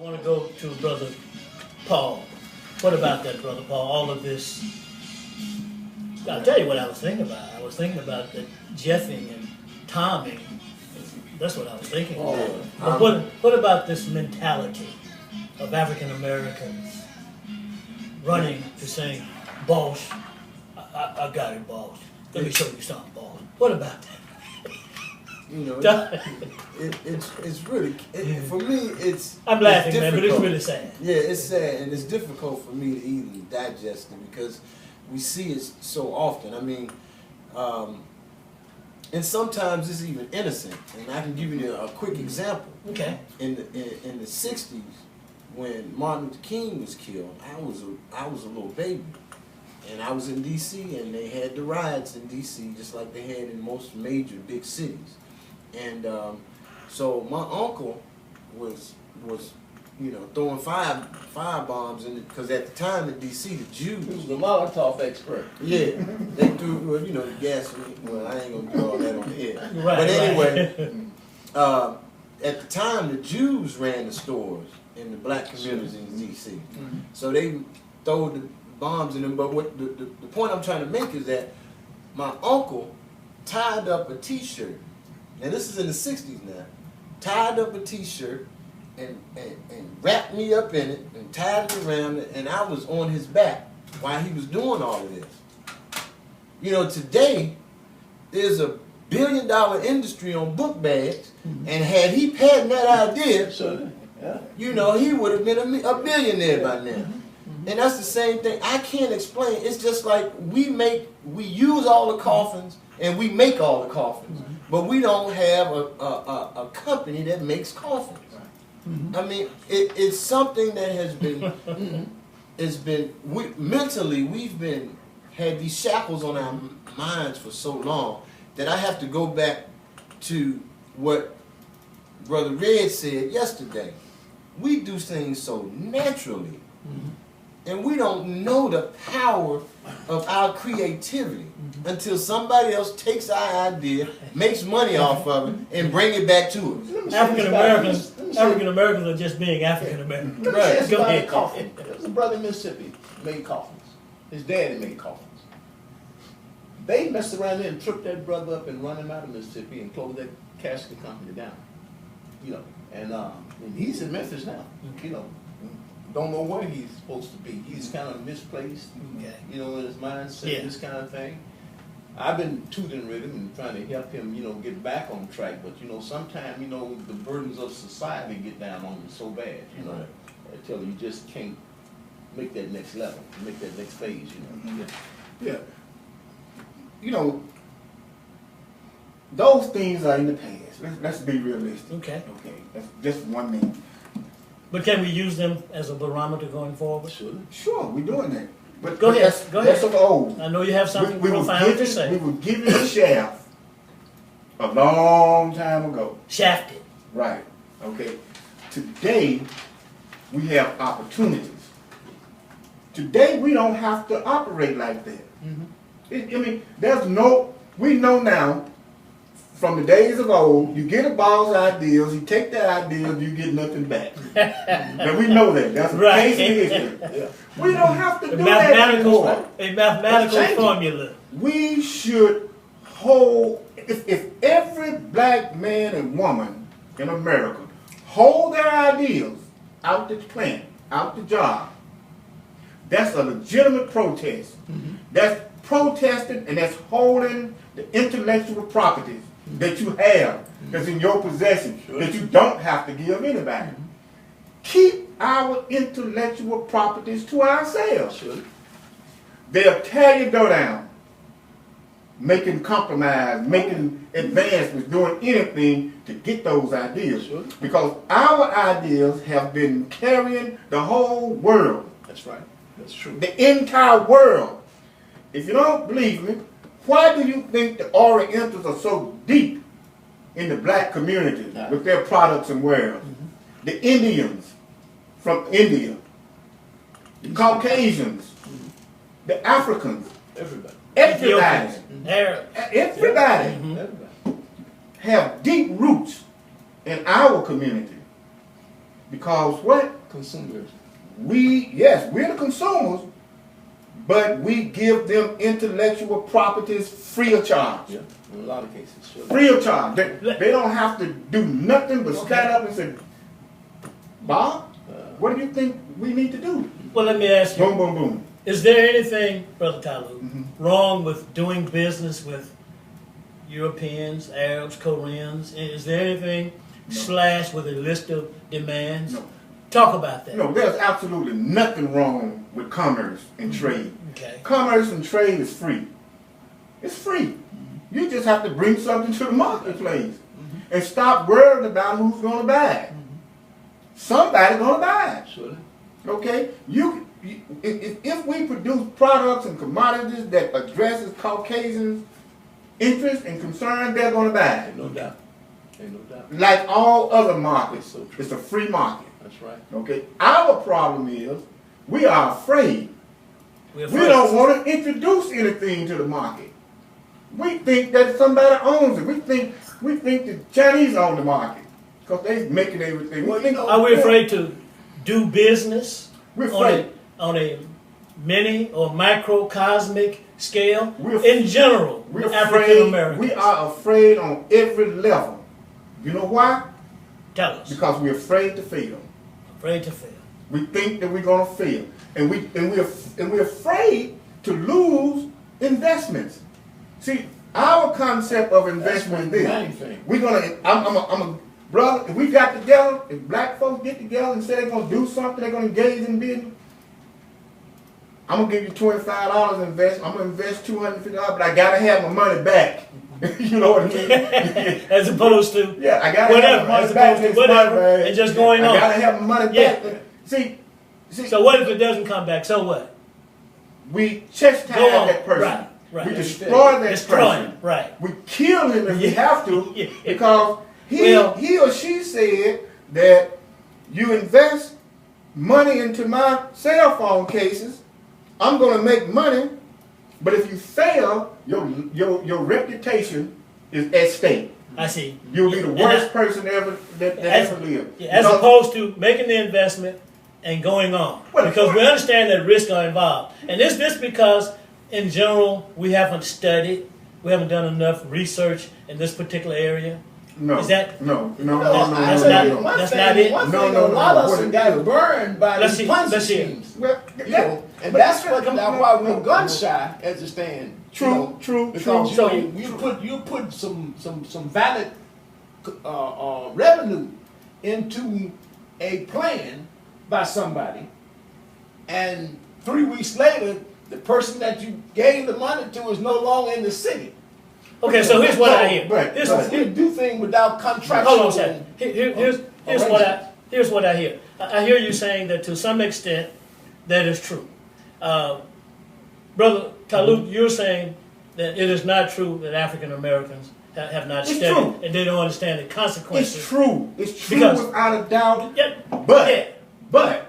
I want to go to Brother Paul. What about that, Brother Paul? All of this. I'll tell you what I was thinking about. I was thinking about the jeffing and Tommy. That's what I was thinking about. But what about this mentality of African Americans running to saying, boss, I got it, boss. Let me show you something, boss. What about that? You know, it's really, for me, it's I'm laughing, it's man, but it's really sad. Yeah, it's sad, and it's difficult for me to even digest it because we see it so often. I mean, and sometimes it's even innocent. And I can give you a quick example. Okay. In the '60s, when Martin Luther King was killed, I was a little baby. And I was in D.C. and they had the riots in D.C. just like they had in most major big cities. And so my uncle was throwing fire bombs in it because at the time in D.C. the Jews. He was the Molotov expert. Yeah, they threw the gasoline. Well, I ain't gonna do all that on the air. Right, but anyway, at the time the Jews ran the stores in the black communities in D.C. Mm-hmm. So they throw the bombs in them. But what the point I'm trying to make is that my uncle tied up a T-shirt. And this is in the '60s now. Tied up a T-shirt and wrapped me up in it and tied it around it, and I was on his back while he was doing all of this. You know, today there's a $1 billion industry on book bags, and had he patented that idea, you know, he would have been a billionaire by now. And that's the same thing. I can't explain. It's just like we use all the coffins and we make all the coffins, but we don't have a company that makes coffins. I mean, it's something that has been, mentally we've had these shackles on our minds for so long that I have to go back to what Brother Red said yesterday. We do things so naturally. And we don't know the power of our creativity until somebody else takes our idea, makes money off of it, and bring it back to us. African Americans are just being African Americans. Right. Go ahead. Coffin. There was a brother in Mississippi made coffins. His daddy made coffins. They messed around there and tripped that brother up and run him out of Mississippi and closed that casket company down. You know, and he's in Memphis now. You know. Don't know where he's supposed to be. He's kind of misplaced, you know, in his mindset, this kind of thing. I've been tutoring with him and trying to help him, you know, get back on track. But, you know, sometimes, you know, the burdens of society get down on you so bad, you know, until you just can't make that next level, make that next phase, you know. Yeah. You know, those things are in the past. Let's be realistic. Okay. That's just one thing. But can we use them as a barometer going forward? Sure, we're doing that. But go ahead. That's of old. I know you have something profound to say. We were given the shaft a long time ago. Shafted. Right. Okay. Today, we have opportunities. Today, we don't have to operate like that. I mean, we know now, from the days of old, you get a boss ideas, you take that ideas, you get nothing back. And we know that. That's right. We don't have to do that anymore. A mathematical formula. We should hold, if every black man and woman in America hold their ideas out the plant, out the job, that's a legitimate protest. That's protesting and that's holding the intellectual properties that you have, that's in your possession, that you don't have to give anybody. Keep our intellectual properties to ourselves. They'll tear your door down, making compromise, making advancements, doing anything to get those ideas. Because our ideas have been carrying the whole world. That's right. That's true. The entire world. If you don't believe me, why do you think the Orientals are so deep in the black community with their products and wares? The Indians from India, the Caucasians, the Africans, everybody have deep roots in our community. Because what? Consumers. Yes, we're the consumers, but we give them intellectual properties free of charge. Yeah, in a lot of cases. Sure. Free of charge. They don't have to do nothing but stand up and say, Bob, what do you think we need to do? Well, let me ask you. Boom, boom, boom. Is there anything, Brother Talut, wrong with doing business with Europeans, Arabs, Koreans? Is there anything slash with a list of demands? No. Talk about that. No, there's absolutely nothing wrong with commerce and trade. Okay. Commerce and trade is free. It's free. You just have to bring something to the marketplace and stop worrying about who's going to buy it. Somebody's going to buy it. Sure. Okay? If we produce products and commodities that addresses Caucasians' interests and concerns, they're going to buy it. Ain't no doubt. Ain't no doubt. Like all other markets, So true. it's a free market. That's right. Okay? Our problem is we are afraid. We're We afraid. don't want to introduce anything to the market. We think that somebody owns it. We think the Chinese own the market because they're making everything. Well, you know, Are we afraid to do business We're on afraid. a mini or microcosmic scale? We're- In general, We're African afraid. Americans. We are afraid on every level. You know why? Tell us. Because we're afraid to fail. Afraid to fail. We think that we're going to fail, and we're afraid to lose investments. See, our concept of investment is main thing. we're gonna. I'm a brother. If we got together, if black folks get together and say they're gonna do something, they're gonna engage in business. I'm gonna give you $25 invest. I'm gonna invest $250, but I gotta have my money back. You know what I mean? As opposed to Yeah, I gotta whatever, have my money as back opposed to next whatever, month, man. and just going I on. gotta have my money Yeah. back. See, So what if it doesn't come back? So what? we chastise Go on. that person. Right, right. We destroy that Destroy person. him. Right. We kill him if we have to, Yeah. because Well- he or she said that you invest money into my cell phone cases, I'm going to make money, but if you fail, your reputation is at stake. I see. You'll be the And worst person ever that ever lived. Yeah, as Because- opposed to making the investment and going on. Well, Because we understand that risks are involved. And is this because, in general, we haven't studied, we haven't done enough research in this particular area? no, is that- no, You no, know, no, I no, that's tell not- you no. one that's thing, not it. One No, thing, no, a lot no, of us what it got is. burned by Let's these see, Ponzi let's hear. schemes. Well, You know, and that's why we're gun shy as it stands. True, you know, true, because true. you put some valid revenue into a plan by somebody, and 3 weeks later, the person that you gave the money to is no longer in the city. Okay, so here's what I hear. Right, Here's- right. We do things without contractual. Hold on a second. Here's what I hear. I hear you saying that to some extent that is true. Brother Talut, you're saying that it is not true that African Americans have not It's studied true. and they don't understand the consequences. It's true. It's true Because- without a doubt. Yeah, But yeah. but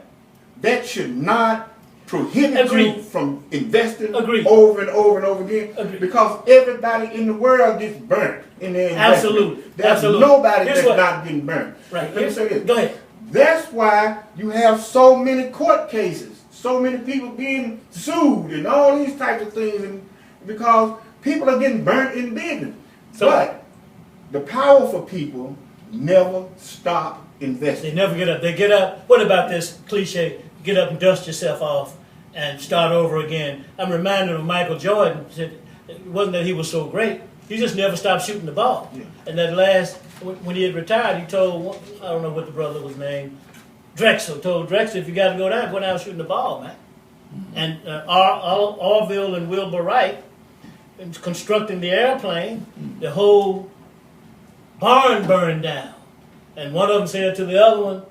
that should not prohibit Agreed. you from investing Agreed. over and over and over again. Agreed. Because everybody in the world gets burnt in their investment. Absolutely. There's Absolutely. nobody Here's that's what- not getting burnt. Right. Let me say this. Go ahead. That's why you have so many court cases, so many people being sued and all these types of things, and because people are getting burnt in business. So- But the powerful people never stop investing. They never get up. They get up. What about this cliche? Get up and dust yourself off and start over again. I'm reminded of Michael Jordan. Said it wasn't that he was so great. He just never stopped shooting the ball. Yeah. And that last, when he had retired, he told, I don't know what the brother was named, Drexel, told Drexel, if you got to go down shooting the ball, man. And Orville and Wilbur Wright, in constructing the airplane, the whole barn burned down. And one of them said to the other one,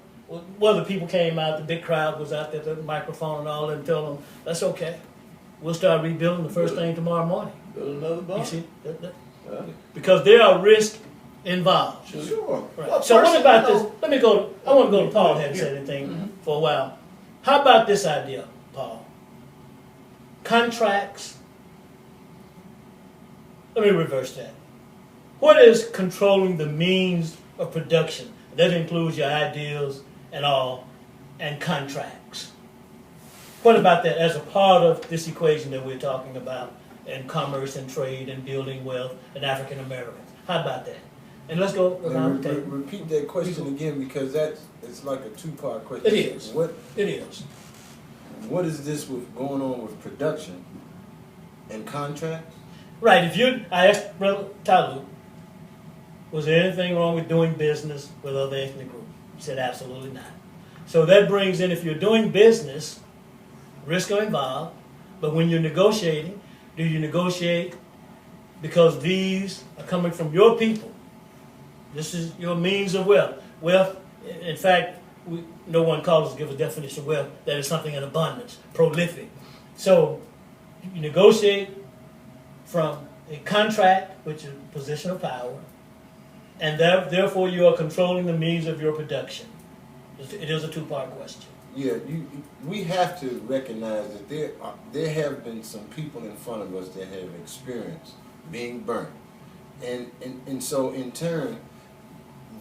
well, the people came out, the big crowd was out there, the microphone and all, and told them, that's okay. We'll start rebuilding the first thing tomorrow morning. Build another bar. You see? Because there are risks involved. Sure. Right. Well, So what first, about you this? know- I want to go to Paul. Hadn't said anything for a while. How about this idea, Paul? Contracts. Let me reverse that. What is controlling the means of production? That includes your ideals and all, and contracts. What about that as a part of this equation that we're talking about in commerce and trade and building wealth and African Americans? How about that? And let's go around the table. Repeat that question again, because it's like a two-part question. It is. What It is. What is this with going on with production and contracts? Right. I asked Brother Talut, was there anything wrong with doing business with other ethnic groups? He said absolutely not. So that brings in, if you're doing business, risks are involved, but when you're negotiating, do you negotiate because these are coming from your people? This is your means of wealth. Wealth, in fact, no one calls us, give a definition of wealth, that is something in abundance, prolific. So you negotiate from a contract, which is a position of power, and therefore you are controlling the means of your production. It is a two-part question. Yeah, we have to recognize that there have been some people in front of us that have experienced being burnt. And so in turn,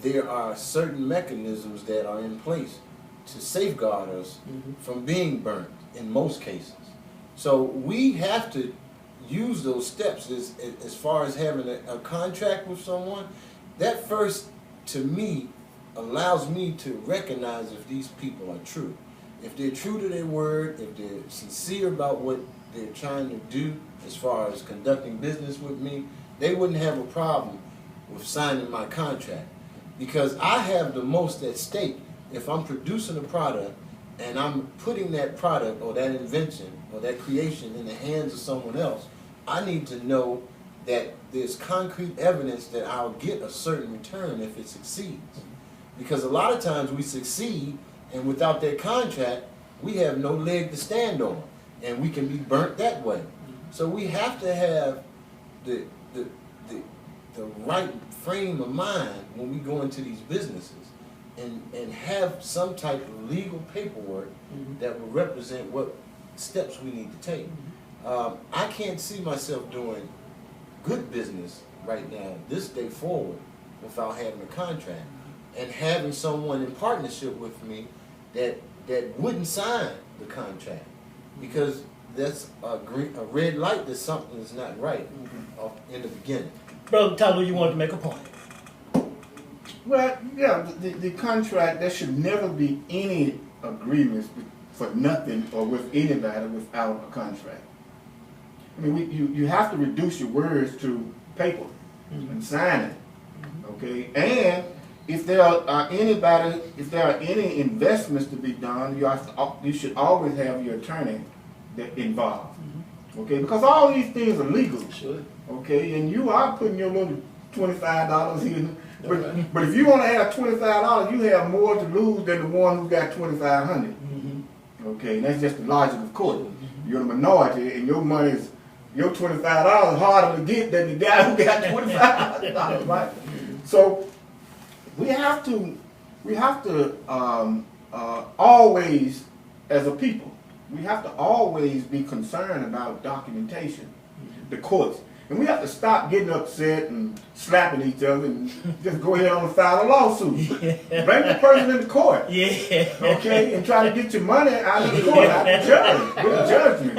there are certain mechanisms that are in place to safeguard us from being burnt in most cases. So we have to use those steps as far as having a contract with someone. That first, to me, allows me to recognize if these people are true. If they're true to their word, if they're sincere about what they're trying to do as far as conducting business with me, they wouldn't have a problem with signing my contract. Because I have the most at stake if I'm producing a product and I'm putting that product or that invention or that creation in the hands of someone else. I need to know that there's concrete evidence that I'll get a certain return if it succeeds. Because a lot of times we succeed, and without that contract, we have no leg to stand on, and we can be burnt that way. So we have to have the right frame of mind when we go into these businesses, and have some type of legal paperwork that will represent what steps we need to take. I can't see myself doing good business right now, this day forward, without having a contract and having someone in partnership with me that wouldn't sign the contract, because that's a red light that something is not right in the beginning. Brother Talut, you wanted to make a point. Well, yeah, the contract, there should never be any agreements for nothing or with anybody without a contract. I mean, you have to reduce your words to paper and sign it, okay? And if there are any investments to be done, you should always have your attorney involved, okay? Because all these things are legal, okay? And you are putting your little $25 in. But if you want to have $25, you have more to lose than the one who got $2,500. Okay, and that's just the logic of course. You're the minority, and your $25 harder to get than the guy who got $2,500, right? So we have to always, as a people, we have to always be concerned about documentation, the courts. And we have to stop getting upset and slapping each other and just go ahead and file a lawsuit. Bring the person in the court. Okay? And try to get your money out of the court, out of the judge, with the judgment.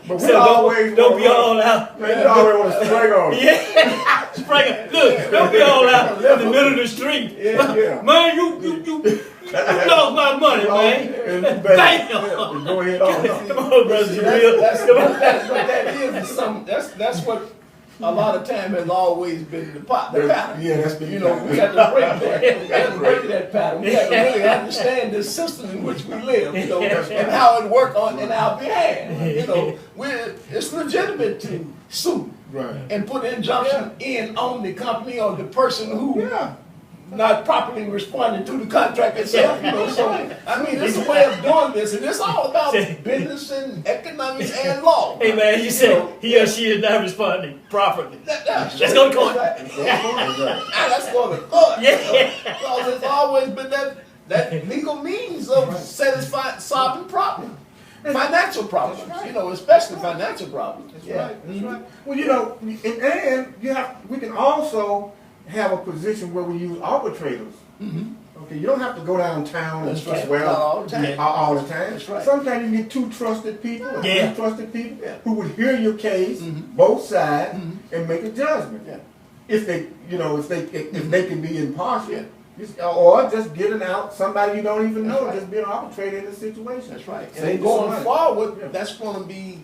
But we So always don't be all out. Man, you always want to spring on it. Spring. Look, don't be all out in the middle of the street. Man, you lost my money, man. Damn. Go ahead on. Come on, brother Jabril. That's what a lot of time has always been the pattern. Yeah, that's been we got to break that. We got to break that pattern. We got to really understand the system in which we live, and how it works in our behalf. It's legitimate to sue and put an injunction in on the company or the person who not properly responding to the contract itself. So I mean, it's a way of doing this, and it's all about business and economics and law. Hey man, you said he or she is not responding properly. Let's go to court. Let's go to court. Because it's always been that legal means of solving problems. Financial problems, especially financial problems. That's right. Well, and we can also have a position where we use arbitrators Okay, you don't have to go downtown and That's right. swear Not all the time. all the time. That's right. Sometimes you get two trusted people, or Yeah. three trusted people Yeah. who would hear your case, Mhm. both sides, Mhm. and make a judgment. Yeah. If they, if they can be impartial, Yeah. or just getting out somebody you don't even That's know, right. just being an arbitrator in the situation. That's right. And Save then you some going money. forward, Yeah. that's going to be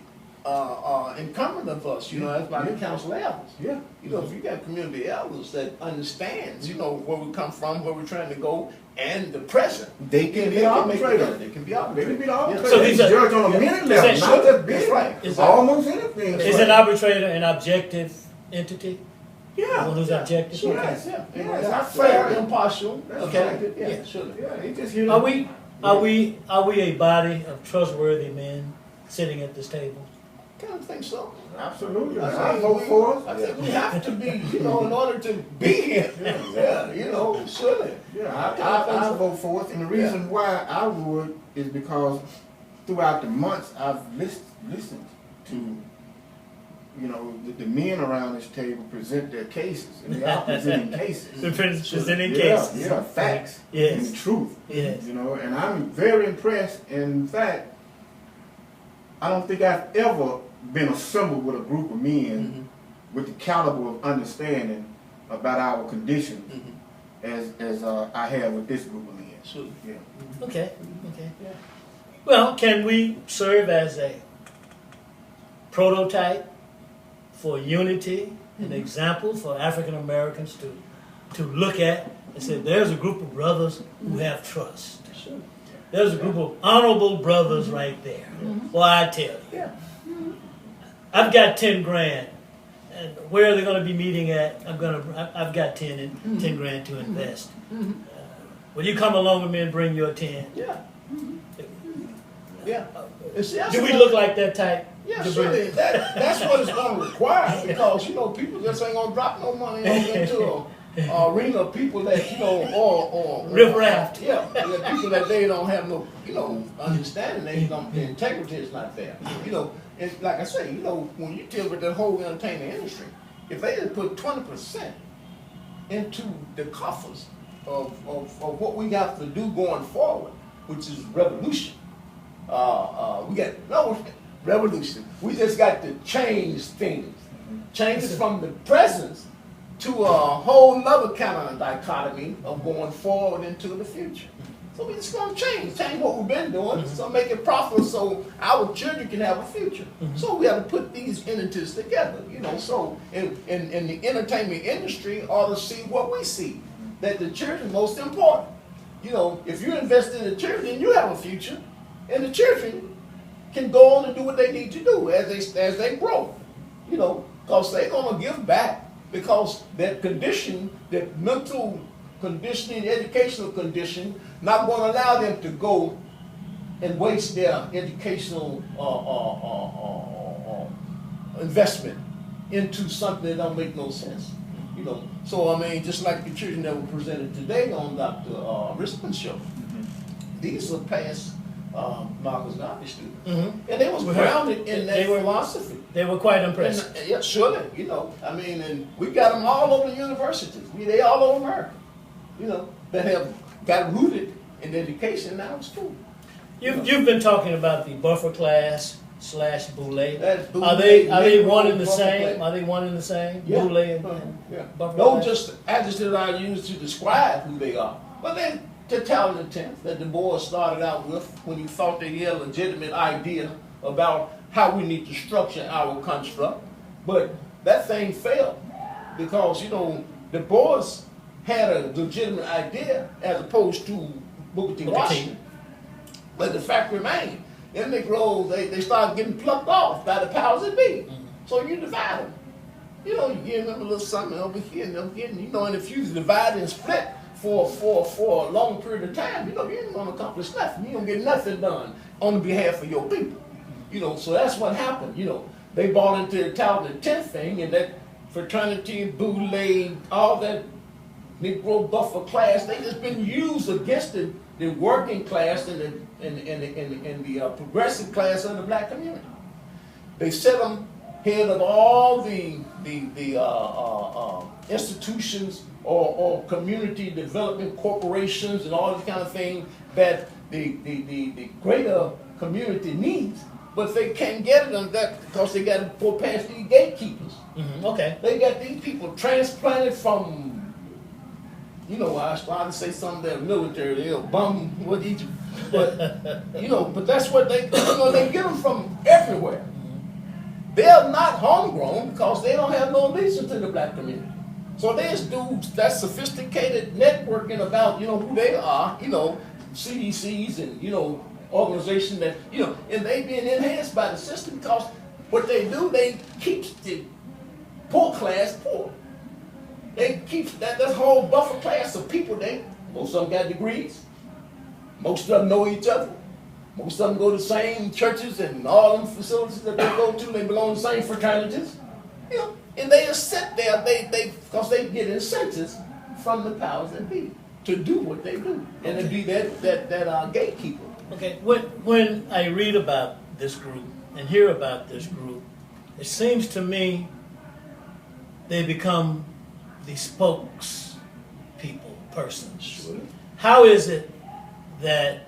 incumbent of us. You know, that's why the council elders. Yeah. You know, if you got community elders that understands, you know, where we come from, where we're trying to go, and the present. They can be make arbitrators. it. They can be They arbitrators. can be the arbitrator. So They these can are- judge on a minute level, that- not just big. That's right. Is that- Almost anything. Is an arbitrator an objective entity? Yeah. One who's objective? Sure. Yes. Yeah. Yes, Yeah. that's Fair, fair. impartial, That's objective. right. Yeah, Yeah. sure. Yeah, they just here to- Are we a body of trustworthy men sitting at this table? Kind of think so. Absolutely. I I think vote for us. I think we have to be, you know, in order to be here. Yeah, you know, surely. Yeah, I I vote for us, and the reason why I would is because throughout the months I've listened to, you know, the men around this table present their cases, and they are presenting cases. The presenting Yeah, cases. yeah, facts Yes. and truth. Yes. You know, and I'm very impressed. In fact, I don't think I've ever been assembled with a group of men with the caliber of understanding about our conditions as I have with this group of men. Sure. Yeah. Okay. Okay. Yeah. Well, can we serve as a prototype for unity, an example for African Americans to look at and say, there's a group of brothers who have trust. Sure. There's a group of honorable brothers right there. Well, I tell you, Yeah. I've got 10 grand. And where are they going to be meeting at? I've got 10 grand to invest. Will you come along with me and bring your 10? Yeah. Yeah. And see, that's Do we what- look like that type? Yeah, Jabril? surely. That's what it's going to require because, you know, people just ain't going to drop no money into a arena of people that, you know, or Riff-raff. Yeah, people that they don't have no, you know, understanding. They don't, the integrity is not there. You know, and like I say, you know, when you deal with the whole entertainment industry, if they just put 20% into the coffers of what we got to do going forward, which is revolution. We got no revolution. We just got to change things. Change it from the present to a whole other kind of dichotomy of going forward into the future. So we just gonna change what we've been doing, so make it profitable so our children can have a future. So we have to put these entities together, you know. So in the entertainment industry ought to see what we see, that the children is most important. You know, if you invest in the children, you have a future, and the children can go on and do what they need to do as they grow. You know, because they're gonna give back because that condition, that mental conditioning, educational condition, not going to allow them to go and waste their educational investment into something that don't make no sense. You know, so I mean, just like the children that were presented today on Dr. Rispman's show, these were past Marcus Garvey students, and they was grounded in that philosophy. They were quite impressive. And, yeah, surely, you know, I mean, and we got them all over the universities. They all over America, you know, that have got rooted in education now in school. You've been talking about the buffer class / Boule. That's Boule, Are they one Negro, and the buffer same? class. Are they one and the same? Yeah. Boule and Yeah. buffer Those class? just adjectives I use to describe who they are. But then the talent tenth that the boys started out with when you thought they had a legitimate idea about how we need to structure our construct. But that thing failed because, you know, the boys had a legitimate idea as opposed to Booker T. Washington. But the fact remained, in Negroes, they started getting plucked off by the powers that be. So you divide them. You know, you give them a little something over here and over here, and, you know, and if you divide and split for a long period of time, you know, you ain't gonna accomplish nothing. You don't get nothing done on behalf of your people. You know, so that's what happened. You know, they bought into the Talut 10th thing, and that fraternity, Boule, all that Negro buffer class, they just been used against the working class and the progressive class of the black community. They set them head of all the institutions or community development corporations and all these kind of things that the greater community needs. But they can't get it on that because they got to go past these gatekeepers. Okay. They got these people transplanted from, I was trying to say something that military, they'll bum with Egypt. But, but that's what they get them from everywhere. They're not homegrown because they don't have no allegiance to the black community. So they just do that sophisticated networking about, who they are, CDCs and, organizations that, and they being enhanced by the system because what they do, they keep the poor class poor. They keep that whole buffer class of people, most of them got degrees, most of them know each other, most of them go to the same churches and all them facilities that they go to, they belong to the same fraternities, and they just sit there, because they get incentives from the powers that be to do what they do, and to be that gatekeeper. Okay, when I read about this group and hear about this group, it seems to me they become the persons. Sure. How is it that,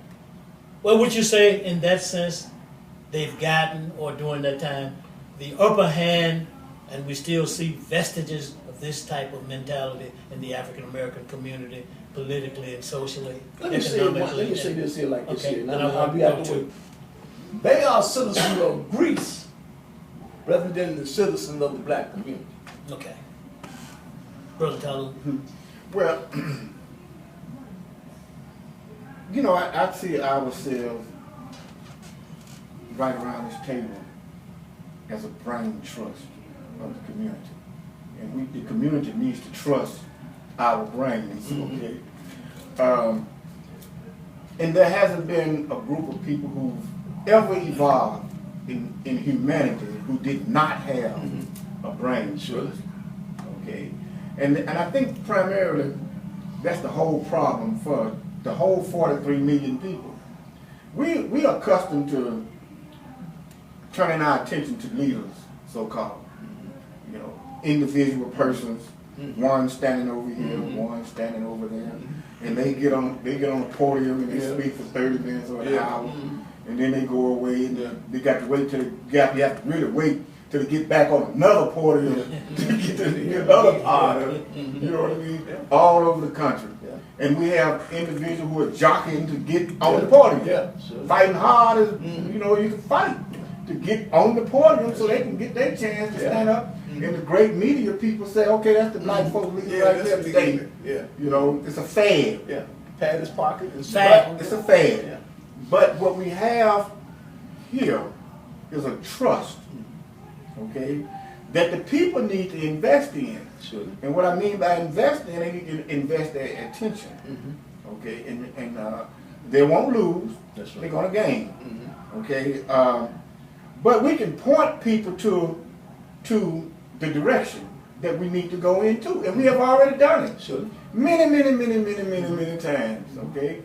what would you say in that sense, they've gotten, or during that time, the upper hand, and we still see vestiges of this type of mentality in the African American community, politically and socially, economically? Let me say this here like this Okay, here. then I'll be go out the to- way. They are citizens of Greece rather than the citizens of the black community. Okay. Brother Talut. Well, I see ourselves right around this table as a brain trust of the community. And the community needs to trust our brains, okay? And there hasn't been a group of people who've ever evolved in humanity who did not have a brain trust, okay? And I think primarily that's the whole problem for the whole 43 million people. We are accustomed to turning our attention to leaders, so-called, individual persons, one standing over here, one standing over there, and they get on the podium and they speak for 30 minutes or an hour, and then they go away, and they got to wait till you have to really wait till they get back on another podium to get to another part of it, you know what I mean? All over the country. And we have individuals who are jockeying to get on the podium, fighting hard as you can fight to get on the podium so they can get their chance to stand up. And the great media people say, okay, that's the black folk leader right there today. It's a fad. Yeah, pat his pocket. It's a fad. Yeah. But what we have here is a trust, okay, that the people need to invest in. Sure. And what I mean by investing, they need to invest their attention, okay, and they won't lose. That's right. They're gonna gain, okay. But we can point people to the direction that we need to go into, and we have already done it. Sure. Many times, okay.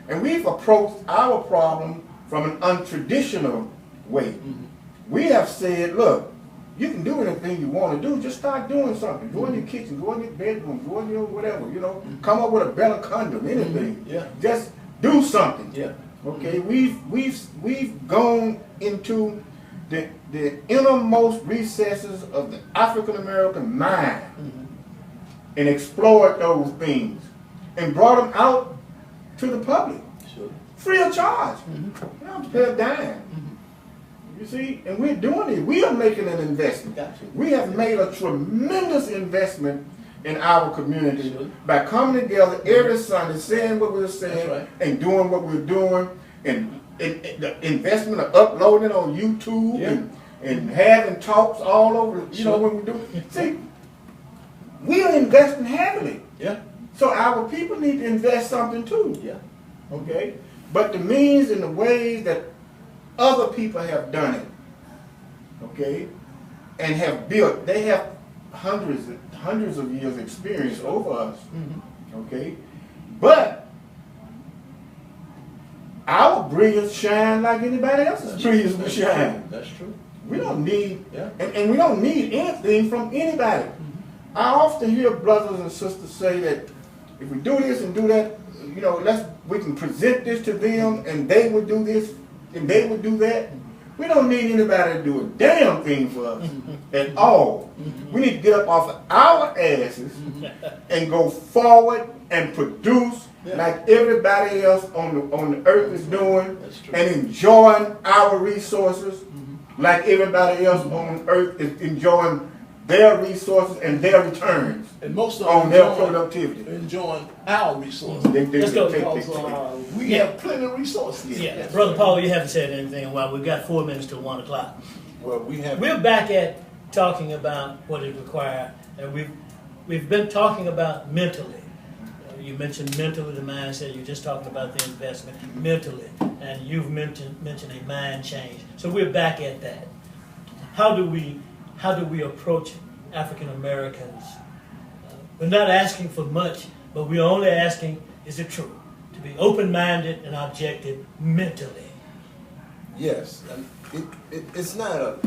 And we've approached our problem from an untraditional way. We have said, look, you can do anything you want to do. Just start doing something. Go in your kitchen. Go in your bedroom. Go in your whatever. Come up with a better condom. Anything. Yeah. Just do something. Yeah. Okay. We've gone into the innermost recesses of the African American mind and explored those things and brought them out to the public. Sure. Free of charge. You don't have to pay a dime. You see, and we're doing it. We are making an investment. Gotcha. We have made a tremendous investment in our community Sure. by coming together every Sunday, saying what we're saying, That's right. and doing what we're doing, and the investment of uploading it on YouTube and having talks all over. When we do. See, we are investing heavily. Yeah. So our people need to invest something too. Yeah. Okay? But the means and the ways that other people have done it, okay, and have built, they have hundreds of years experience over us, okay? But our brilliance shine like anybody else's brilliance will shine. That's true. We don't need, Yeah. and we don't need anything from anybody. I often hear brothers and sisters say that if we do this and do that, you know, we can present this to them and they would do this and they would do that. We don't need anybody to do a damn thing for us at all. We need to get up off of our asses and go forward and produce like everybody else on the earth is doing and enjoying our resources like everybody else on earth is enjoying their resources and their returns And most of on them their productivity. enjoying our resources. Let's go. Because we have plenty of resources. Yeah, Brother Paul, you haven't said anything in a while. We've got 4 minutes till 1 o'clock. Well, we have. We're back at talking about what it requires, and we've been talking about mentally. You mentioned mentally the mindset. You're just talking about the investment mentally, and you've mentioned a mind change. So we're back at that. How do we approach African Americans? We're not asking for much, but we're only asking, is it true? To be open-minded and objective mentally. Yes, it's not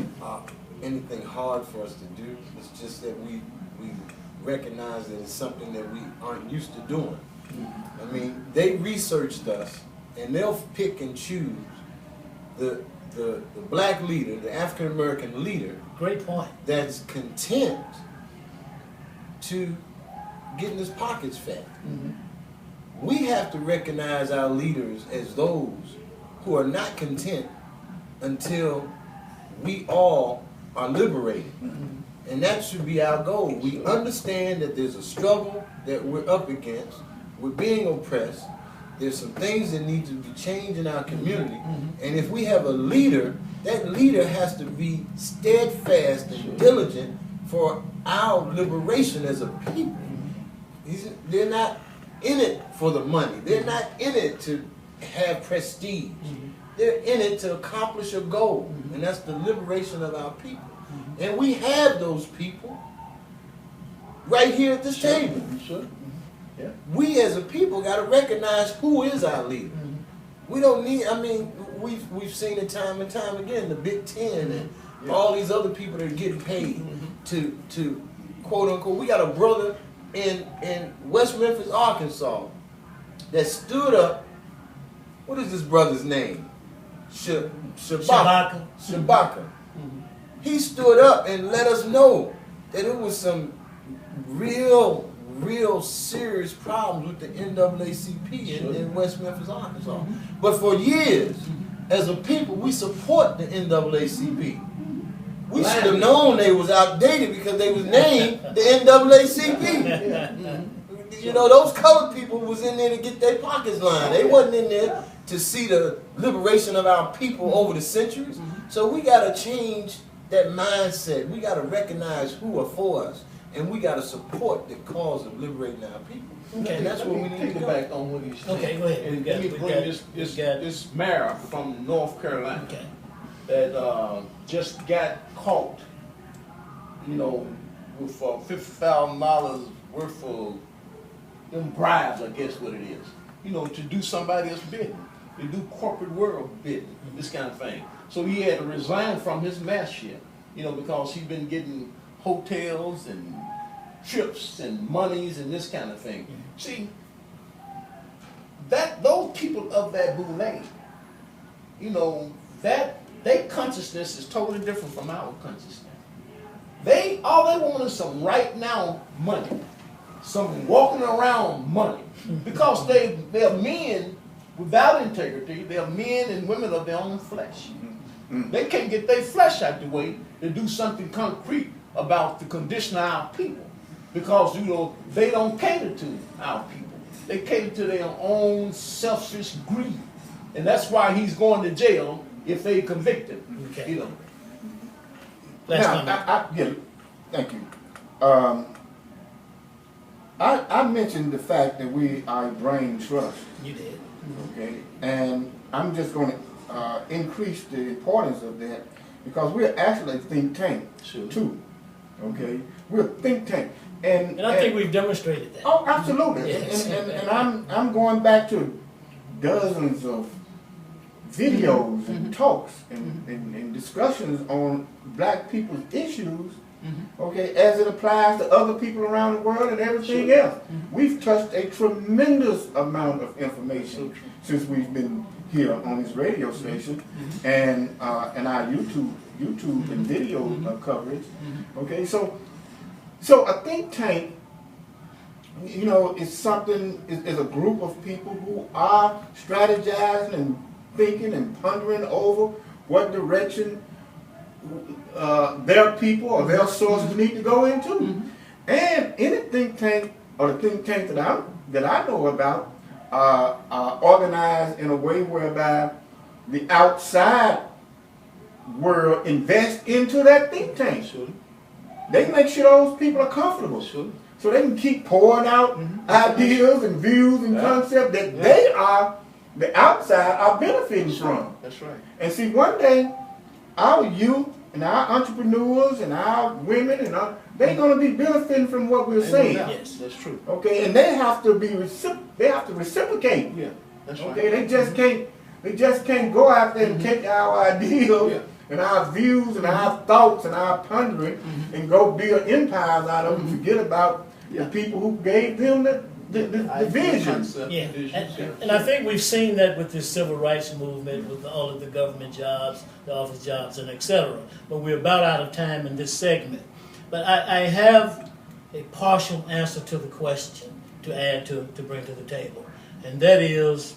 anything hard for us to do. It's just that we recognize that it's something that we aren't used to doing. I mean, they researched us, and they'll pick and choose the black leader, the African American leader. Great point. That's content to getting his pockets fat. We have to recognize our leaders as those who are not content until we all are liberated. And that should be our goal. We understand that there's a struggle that we're up against. We're being oppressed. There's some things that need to be changed in our community. And if we have a leader, that leader has to be steadfast and diligent for our liberation as a people. They're not in it for the money. They're not in it to have prestige. They're in it to accomplish a goal, and that's the liberation of our people. And we have those people right here at this table. Yeah. We as a people got to recognize who is our leader. We don't need, I mean, we've seen it time and time again, the Big Ten and all these other people that are getting paid to quote unquote. We got a brother in West Memphis, Arkansas that stood up. What is this brother's name? Shabaka. He stood up and let us know that it was some real serious problems with the NAACP in West Memphis, Arkansas. But for years, as a people, we support the NAACP. We should have known they was outdated because they was named the NAACP. You know, those colored people was in there to get their pockets lined. They wasn't in there to see the liberation of our people over the centuries. So we got to change that mindset. We got to recognize who are for us, and we got to support the cause of liberating our people. Okay, And that's what we need to go. back on what he's saying. Okay, go ahead. And let me bring this mayor from North Carolina Okay. that just got caught, you know, with $50,000 worth of them bribes, I guess what it is. You know, to do somebody else's business, to do corporate world business, this kind of thing. So he had to resign from his mayorship, you know, because he'd been getting hotels and trips and monies and this kind of thing. See, those people of that boule, you know, that their consciousness is totally different from our consciousness. All they want is some right now money, some walking around money, because they're men without integrity. They're men and women of their own flesh. They can't get their flesh out the way to do something concrete about the condition of our people, because you know they don't cater to our people. They cater to their own selfish greed, and that's why he's going to jail if they convict him. Okay. You know. Yeah, thank you. I mentioned the fact that we are a brain trust. You did. Okay, and I'm just going to increase the importance of that because we're actually a think tank too. Okay, we're a think tank, and I think we've demonstrated that. Oh, absolutely. Yes. And I'm going back to dozens of videos and talks and discussions on black people's issues, okay, as it applies to other people around the world and everything else. We've touched a tremendous amount of information since we've been here on this radio station and our YouTube and video coverage. Okay, so a think tank, you know, is something, is a group of people who are strategizing and thinking and pondering over what direction their people or their sources need to go into. And any think tank, or the think tank that I know about, are organized in a way whereby the outside world invest into that think tank. They make sure those people are comfortable. So they can keep pouring out ideas and views and concepts that they are, the outside are benefiting from. That's right. And see, one day, our youth and our entrepreneurs and our women and they're going to be benefiting from what we're saying. Yes, that's true. Okay, and they have to be reciprocate. Yeah, that's right. Okay, they just can't go out there and take our ideas and our views and our thoughts and our pondering and go build empires out of them and forget about the people who gave them the vision. And I think we've seen that with the civil rights movement, with all of the government jobs, the office jobs, and etc. But we're about out of time in this segment. But I have a partial answer to the question to add to bring to the table. And that is,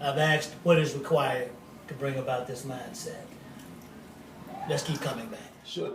I've asked what is required to bring about this mindset. Let's keep coming back. Sure.